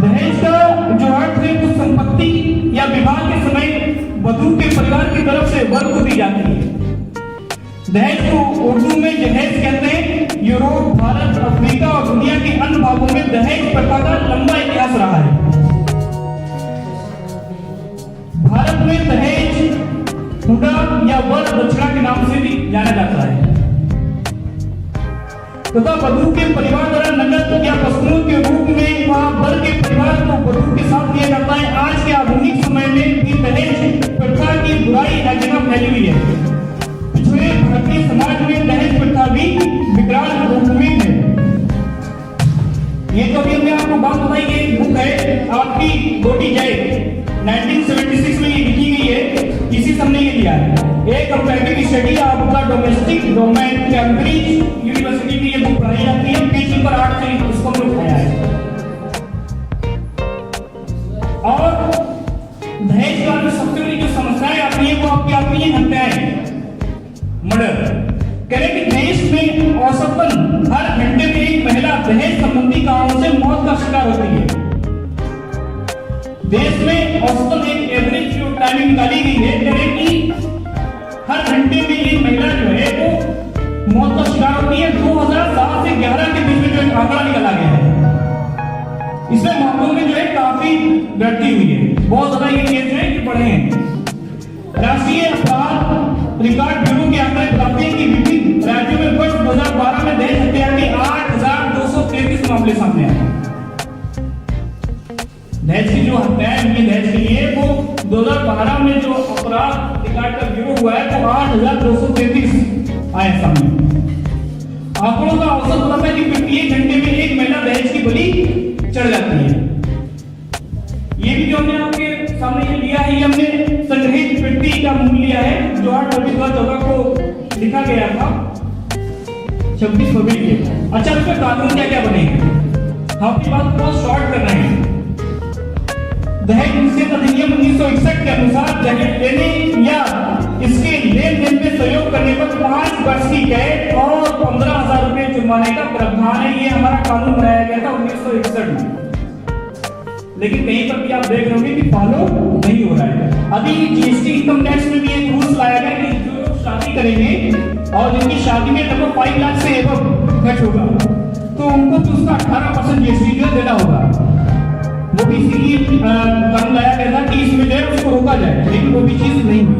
दहेज का जो अर्थ है वो संपत्ति या विवाह के समय वधू के परिवार की तरफ से वर को दी जाती है। दहेज को उर्दू में जहेज कहते हैं। यूरोप, भारत, अफ्रीका और दुनिया के अन्य भागों में दहेज प्रथा का लंबा इतिहास रहा है। भारत में दहेज हुंडा या वर दक्षिणा के नाम से भी जाना जाता है तथा वधू के परिवार द्वारा नकद या वस्तुओं के रूप में वर के परिवार को वधू के साथ दिया जाता है। आज के आधुनिक समय में भी दहेज प्रथा की बुराई हर जगह फैली हुई है। पिछले भारतीय समाज में दहेज प्रथा भी विकराल रूप में है। ये जो भी हमने आपको बात बताई, ये बुक है आपकी गोटी जय, 1976 में ये लिखी गई है। इसी से हमने ये लिया है। एक कंपैरेटिव स्टडी आपका डोमेस्टिक डोमेन कैम्ब्रिज यूनिवर्सिटी में ये बुक पढ़ाई जाती है। पेज नंबर 8 से इसको हमने उठाया है। और दहेज का जो सबसे बड़ी जो समस्याएं आती है वो आपकी आती है हत्याएं, मर्डर। कह रहे कि देश में औसतन हर घंटे में एक महिला दहेज संबंधी कारणों से मौत का शिकार होती है। देश में औसतन एक एवरेज जो टाइमिंग निकाली गई है, कह रहे कि हर घंटे में एक महिला जो है वो मौत का शिकार होती है। 2007 से 11 के बीच में जो एक आंकड़ा निकाला गया है, इसमें मामलों में जो है काफी वृद्धि हुई है। बहुत ज्यादा ये केस है कि बढ़े हैं। राष्ट्रीय अपराध रिकॉर्ड ब्यूरो के आंकड़े बताते हैं कि विभिन्न राज्यों में वर्ष 2012 में दहेज हत्या के 8,233 मामले सामने आए। दहेज की जो हत्याएं हुई दहेज के लिए वो 2012 में जो अपराध रिकॉर्ड का ब्यूरो हुआ है वो 8,233 आए सामने। आंकड़ों का औसत बताता है कि 58 घंटे में एक महिला दहेज की बलि चढ़ जाती है। ये भी जो हमने आपके सामने ये लिया है, ये हमने संग्रहित पेटी का मूल्य लिया है जो 8 फरवरी 2014 को लिखा गया था, 26 फरवरी के। अच्छा, इसमें कानून क्या क्या बनेंगे, हम अपनी बात को बहुत शॉर्ट कर रहे हैं। दहेज निषेध अधिनियम 1961 के अनुसार दहेज लेने या इसके लेन देन में सहयोग करने पर 5 वर्ष की कैद और 15,000 रुपए जुर्माने का प्रावधान है। ये हमारा कानून बनाया गया था 1961 में, लेकिन कहीं पर भी आप देख रहे होंगे कि फॉलो नहीं हो रहा है। अभी जीएसटी इनकम टैक्स में भी एक रूल्स लाया गया कि जो लोग शादी करेंगे और जिनकी शादी में लगभग 5 लाख से एबव खर्च होगा तो उनको तो उसका 18% जीएसटी जो देना होगा। वो भी इसीलिए कानून लाया गया था कि इसमें जो है उसको रोका जाए, लेकिन वो भी चीज नहीं हुई।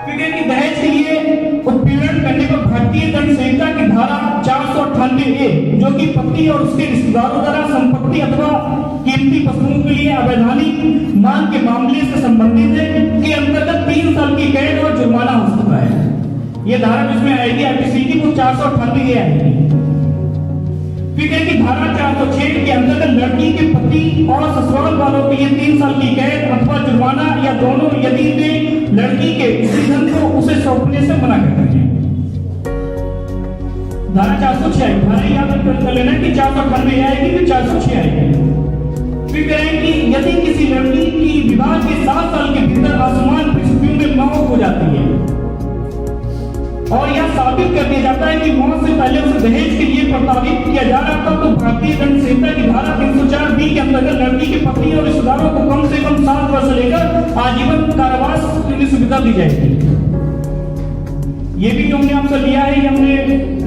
क्योंकि दहेज के लिए उत्पीड़न करने पर भारतीय दंड संहिता की धारा 498A, जो कि पति और उसके रिश्तेदारों द्वारा संपत्ति अथवा कीमती वस्तुओं के लिए अवैधानिक मांग के मामले से संबंधित है, के अंतर्गत 3 साल की कैद और जुर्माना हो सकता है। ये धारा जिसमें आएगी आईपीसी की वो 498A आएगी। फिर है कि धारा 406 के अंतर्गत लड़की के पति और ससुराल वालों के लिए 3 साल की कैद अथवा जुर्माना या दोनों, यदि वे लड़की के किसी धन को उसे सौंपने से मना करते हैं। धारा 406 आएगी, धारा याद कर लेना कि 498 आएगी फिर 406 आएगी। फिर कह रहे हैं कि यदि किसी लड़की की विवाह के 7 साल के भीतर असमान परिस्थितियों में मौत हो जाती है और यह साबित कर दिया जाता है कि मौत से पहले उसे दहेज के लिए प्रताड़ित किया जा रहा था, तो भारतीय दंड संहिता की धारा 304B के अंतर्गत लड़की के पति और रिश्तेदारों को कम से कम 7 वर्ष लेकर आजीवन कारावास की सुविधा दी जाएगी। ये भी जो हमने आपसे लिया है, ये हमने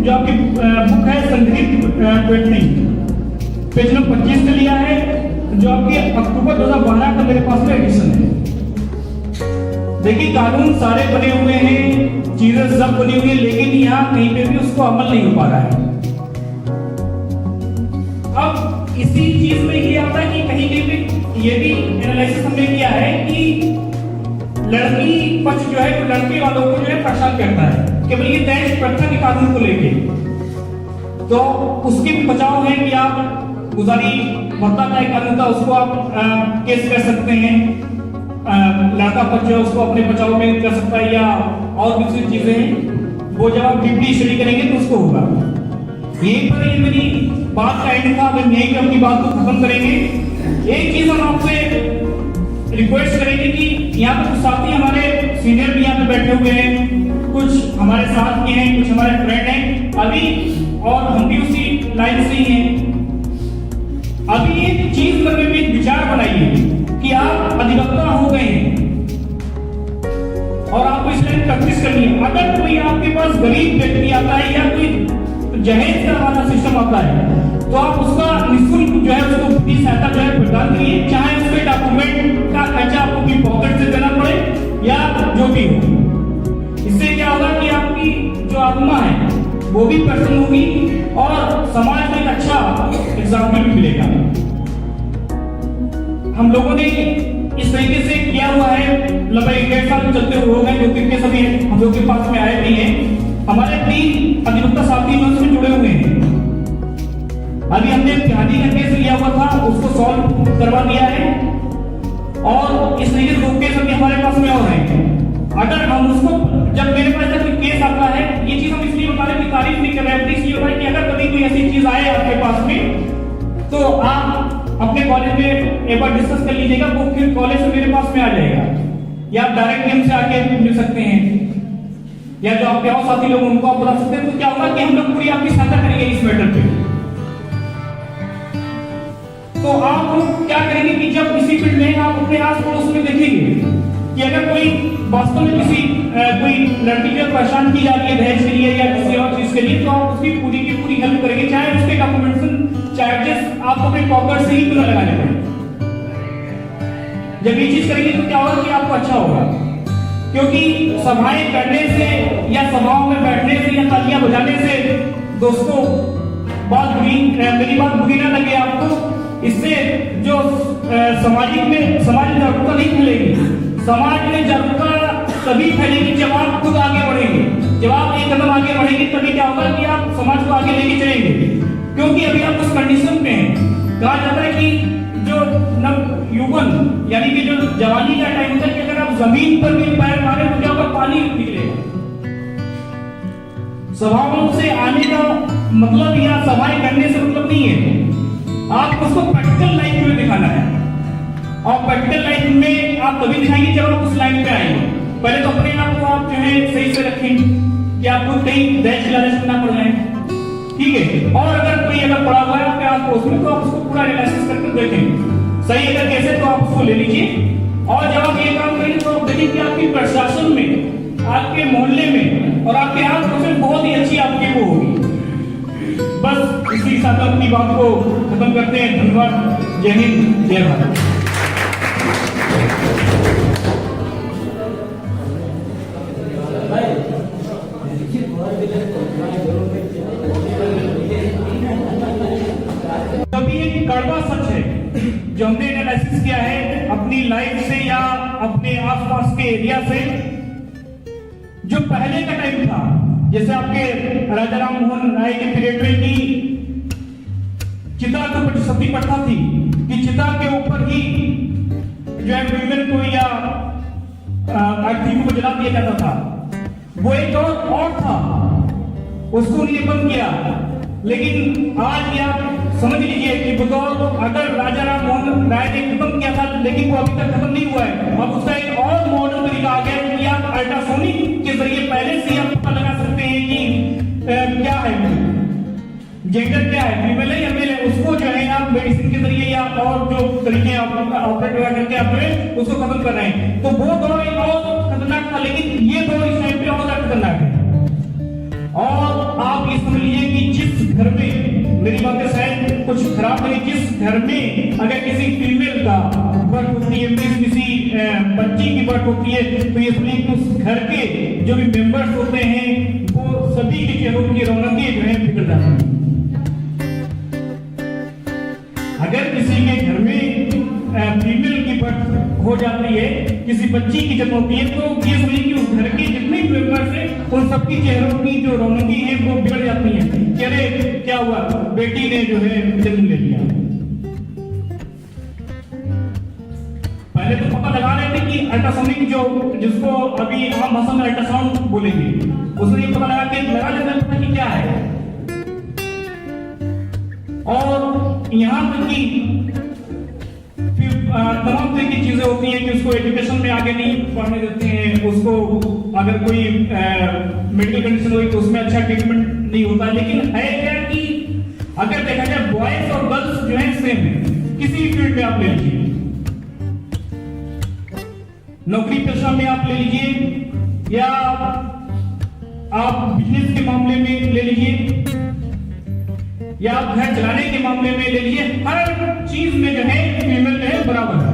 जो आपकी बुक है संग्रहित पेटी, पेज नंबर 25 से लिया है, जो आपकी अक्टूबर 2012 का मेरे पास में एडिशन है। देखिए कानून सारे बने हुए हैं, चीजें सब बनी हुई है, लेकिन यहाँ कहीं पे भी उसको अमल नहीं हो पा रहा है। अब इसी चीज में ये आता है कि कहीं पे ये भी एनालिसिस हमने किया है कि लड़की पक्ष जो है, तो लड़के वालों को जो है परेशान करता है केवल ये दहेज प्रथा के कानून को लेके, तो उसके भी बचाव है कि आप गुजारी भत्ता का कानून था उसको आप केस कर सकते हैं, लड़का पक्ष जो उसको अपने बचाव में कर सकता है, या और दूसरी चीजें हैं वो जब आप डिप्टी स्टडी करेंगे तो उसको होगा। यही पर ये मेरी बात का एंड था, हम यहीं पे अपनी बात को खत्म करेंगे। एक चीज हम आपसे रिक्वेस्ट करेंगे कि यहाँ पे कुछ साथी हमारे सीनियर भी यहाँ पे बैठे हुए हैं, कुछ हमारे साथ के हैं, कुछ हमारे फ्रेंड हैं अभी, और हम भी उसी लाइन से ही हैं। अभी एक चीज करने में एक विचार बनाइए कि आप अधिवक्ता हो गए हैं और आपको इस लाइन प्रैक्टिस करनी है। अगर कोई आपके पास गरीब व्यक्ति आता है या कोई जहेज करवाना सिस्टम आता है तो आप उसका निःशुल्क जो है उसको पूरी सहायता जो है प्रदान करिए, चाहे उसके डॉक्यूमेंट का खर्चा आपको अपनी पॉकेट से देना पड़े या जो भी हो। इससे क्या होगा कि आपकी जो आत्मा है वो भी प्रसन्न होगी और समाज में एक अच्छा एग्जाम्पल भी मिलेगा। हम लोगों ने इस तरीके से किया हुआ है, लगभग 1.5 साल चलते हुए हो गए, जो कि सभी हम लोग के पास में आए भी हैं। हमारे 3 अधिवक्ता साथी में जुड़े हुए हैं। अभी हमने जहादी का केस लिया हुआ था, उसको सॉल्व करवा दिया है और इस तरीके से केस अभी हमारे पास में और हैं। अगर हम उसको, जब मेरे पास कोई केस आता है, ये चीज हम इसलिए बता रहे हैं कि तारीफ नहीं कर रहे हैं, इसलिए बता रहे कि अगर कभी कोई ऐसी चीज आए आपके पास में तो आप अपने कॉलेज में एक बार डिस्कस कर लीजिएगा, वो फिर कॉलेज से मेरे पास में आ जाएगा या आप डायरेक्ट हमसे आके मिल सकते हैं या जो आपके और साथी लोग उनको आप बता सकते हैं। तो क्या होगा कि हम लोग पूरी आपकी सहायता करेंगे इस मैटर पे। तो आप क्या करेंगे कि जब किसी फील्ड में आप अपने आस पड़ोस में देखेंगे कि अगर कोई वास्तव में किसी कोई लड़की जो परेशान की जा रही है दहेज के लिए या किसी और चीज के लिए, तो आप उसकी पूरी की पूरी हेल्प करेंगे, चाहे उसके डॉक्यूमेंटेशन चार्जेस आपको अपने पॉकेट से ही क्यों लगाने पड़े। जब ये चीज करेंगे तो क्या होगा कि आपको अच्छा होगा, क्योंकि सभाएं करने से या सभाओं में बैठने से या तालियां बजाने से दोस्तों बात बुरी, मेरी बात बुरी ना लगे आपको, इससे जो समाज में जागरूकता नहीं फैलेगी। समाज में जागरूकता तभी फैलेगी जब आप खुद आगे बढ़ेंगे, जब आप एक कदम आगे बढ़ेंगे तभी क्या होगा कि आप समाज को आगे लेके चलेंगे। क्योंकि अभी आप उस कंडीशन में हैं, कहा जाता है कि जो नव युवन यानी कि जो जवानी का टाइम होता है कि अगर आप जमीन पर भी पैर मारे तो क्या होगा, पानी निकलेगा। सभाओं से आने का मतलब या सभाएं करने से मतलब नहीं है, आपको उसको प्रैक्टिकल लाइफ में दिखाना है और प्रैक्टिकल लाइफ में आप तभी दिखाएंगे जब आप उस लाइन पे आएंगे। पहले तो अपने आप को आप जो है सही से रखें कि आपको कहीं दहेज खिलाने से ना पड़ जाए, ठीक है। और अगर कोई अगर पड़ा हुआ है आपके आस पड़ोस में तो आप उसको पूरा एनालिसिस करके देखें, सही अगर कैसे तो आप उसको ले लीजिए। और जब आप ये काम करेंगे तो आप देखेंगे कि आपकी प्रशासन में, आपके मोहल्ले में और आपके आस पड़ोस में बहुत ही अच्छी आपकी वो होगी। बस इसी के साथ अपनी बात को खत्म करते हैं। धन्यवाद। जय हिंद, जय भारत। कभी एक कड़वा सच है जो हमने एनालिसिस किया है अपनी लाइफ से या अपने आसपास के एरिया से। जो पहले का टाइम था, जैसे आपके राजा राम मोहन राय के पीरियड में की चिता के ऊपर सती प्रथा थी कि चिता के ऊपर ही जो है विमेन को या आर्थिक को जला दिया जाता था। वो एक और था, उसको उन्होंने बंद किया। लेकिन आज आप समझ लीजिए कि बतौर अगर राजा राम मोहन राय ने खत्म किया था, लेकिन वो अभी तक खत्म नहीं हुआ है। अब उसका एक और मॉडर्न तरीका आ गया कि आप अल्ट्रासोनिक के जरिए पहले से आप पता लगा सकते हैं कि क्या है जेंडर, क्या है फीमेल है या मेल है। उसको जो है आप मेडिसिन के जरिए या और जो तरीके ऑपरेट करके आप उसको खत्म कर रहे हैं। तो वो दौर एक और खतरनाक था, लेकिन ये दौर इस टाइम पे और ज्यादा खतरनाक है। और आप ये समझ लीजिए कि जिस घर में, मेरी बातें शायद कुछ खराब नहीं, जिस घर में अगर किसी फीमेल का बर्थ होती है, किसी बच्ची की बर्थ होती है, तो ये समझिए कि उस घर के जो भी मेंबर्स होते हैं वो सभी के चेहरों की रौनकें जो है बिगड़ जाती हैं। अगर किसी के घर में फीमेल की बर्थ हो जाती है, किसी बच्ची की जन्म होती है, तो ये समझिए कि उस घर के जितने भी मेंबर्स हैं उन सबकी चेहरों की जो रौनकी है वो बिगड़ जाती है कि अरे क्या हुआ, बेटी ने जो है जन्म ले लिया। पहले तो पता लगा रहे थे कि अल्ट्रासाउंड जो जिसको अभी आम भाषा में अल्ट्रासाउंड बोलेंगे, उसने ये पता लगा लेते हैं कि क्या है। और यहाँ तक कि तमाम तरह की चीजें होती हैं कि उसको एजुकेशन में आगे नहीं पढ़ने देते हैं, उसको अगर कोई मेडिकल कंडीशन हुई तो उसमें अच्छा ट्रीटमेंट नहीं होता। लेकिन है क्या कि अगर देखा जाए बॉयज और गर्ल्स जो है सेम है, भी फील्ड में आप ले लीजिए, नौकरी पेशा में आप ले लीजिए, या आप बिजनेस के मामले में ले लीजिए, या आप घर चलाने के मामले में ले लीजिए, हर चीज में जो है फीमेल जो है बराबर है,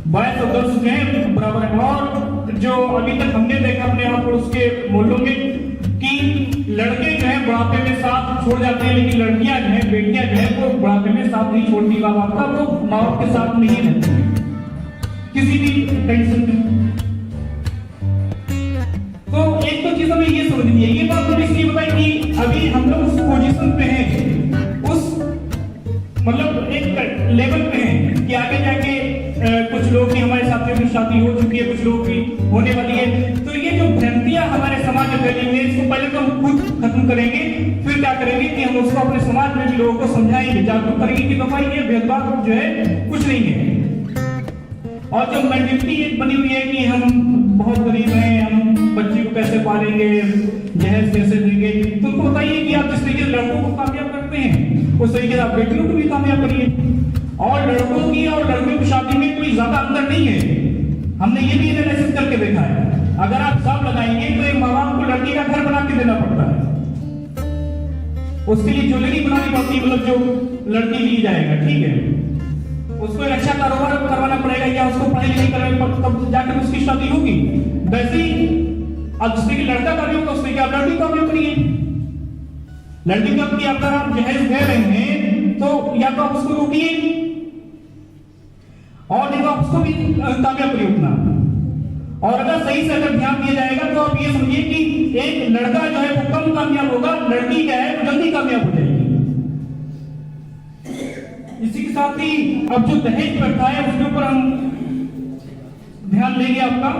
बॉयज और गर्ल्स जो है बराबर है। और जो अभी तक हमने देखा अपने आप उसके मोहल्लों में कि लड़के जो है बुढ़ापे में साथ छोड़ जाते हैं, लेकिन लड़कियां जो है, बेटियां जो है, वो बुढ़ापे में साथ नहीं छोड़ती माँ बाप का, वो माँ बाप के साथ नहीं रहती किसी भी टेंशन में। तो एक तो चीज हमें ये समझनी है, ये बात तो इसलिए बताई कि अभी हम लोग उस पोजीशन पे हैं, उस मतलब एक लेवल पे हैं कि आगे जाके कुछ लोग की हमारे साथियों की शादी हो चुकी है, कुछ लोग की होने वाली है। तो ये जो भ्रांतियां हमारे समाज में फैली हुई है, इसको पहले तो हम खुद खत्म करेंगे, फिर क्या करेंगे कि हम उसको अपने समाज में भी लोगों को समझाएंगे, जागरूक करेंगे कि भाई ये भेदभाव जो है कुछ नहीं है। और जो मेंटालिटी एक बनी हुई है कि हम बहुत गरीब हैं, हम बच्चे को कैसे पालेंगे, जहेज कैसे देंगे, तो उनको बताइए कि आप जिस तरीके से लड़कों को कामयाब करते हैं उस तरीके से आप बेटियों को भी कामयाब करिए। और लड़कों की और लड़कियों की शादी में कोई ज्यादा अंतर नहीं है, हमने ये भी एनालिसिस करके देखा है। अगर आप सब लगाएंगे तो एक माँ बाप को लड़की का घर बना के देना पड़ता है, उसके लिए ज्वेलरी बनानी पड़ती है, मतलब जो लड़की ली जाएगा, ठीक है, उसको एक अच्छा कारोबार करवाना पड़ेगा, या उसको पढ़ाई लिखाई करवानी, तब जाकर उसकी शादी होगी। वैसे ही अब जिससे कि लड़का का भी होगा उसमें क्या लड़की का भी करिए, लड़की का भी अगर आप जहेज दे रहे हैं तो या तो आप उसको रोकिए और नहीं तो आप उसको भी कामयाब करिए उतना। और अगर सही से अगर ध्यान दिया जाएगा तो आप ये समझिए कि एक लड़का जो है वो कम कामयाब होगा, लड़की क्या है वो जल्दी कामयाब हो जाएगी। इसी के साथ ही अब जो दहेज प्रथा है उसके ऊपर हम ध्यान लेंगे आपका।